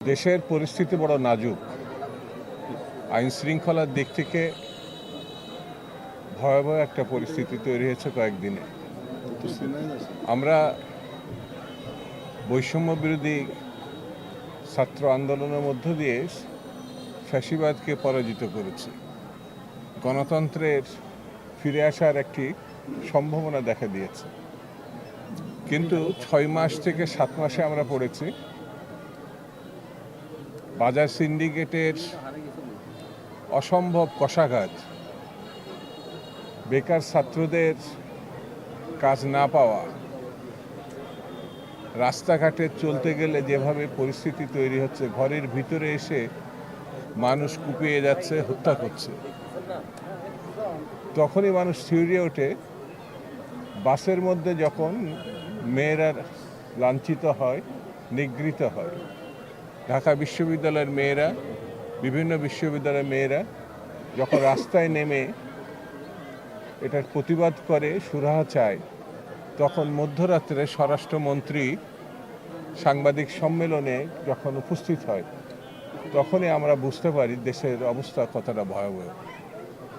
দেশের পরিস্থিতি বড় নাজুক। আইন শৃঙ্খলার দিক থেকে ভয়াবহ একটা পরিস্থিতি তৈরি হয়েছে কয়েকদিনে। আমরা বৈষম্য বিরোধী ছাত্র আন্দোলনের মধ্য দিয়ে ফ্যাসিবাদকে পরাজিত করেছি। গণতন্ত্রের ফিরে আসার একটি সম্ভাবনা দেখা দিয়েছে, কিন্তু 6 মাস থেকে 7 মাসে আমরা পড়েছি বাজার সিন্ডিকেটের অসম্ভব কষাঘাত, বেকার ছাত্রদের কাজ না পাওয়া, রাস্তাঘাটে চলতে গেলে যেভাবে পরিস্থিতি তৈরি হচ্ছে, ঘরের ভিতরে এসে মানুষ কুপিয়ে যাচ্ছে, হত্যা করছে। তখনই মানুষ শিউরে ওঠে। বাসের মধ্যে যখন মেয়েরা লাঞ্ছিত হয়, নিগৃহীত হয়, ঢাকা বিশ্ববিদ্যালয়ের মেয়েরা, বিভিন্ন বিশ্ববিদ্যালয়ের মেয়েরা যখন রাস্তায় নেমে এটার প্রতিবাদ করে, সুরাহা চায়, তখন মধ্যরাত্রে স্বরাষ্ট্রমন্ত্রী সাংবাদিক সম্মেলনে যখন উপস্থিত হয়, তখনই আমরা বুঝতে পারি দেশের অবস্থা কতটা ভয়াবহ।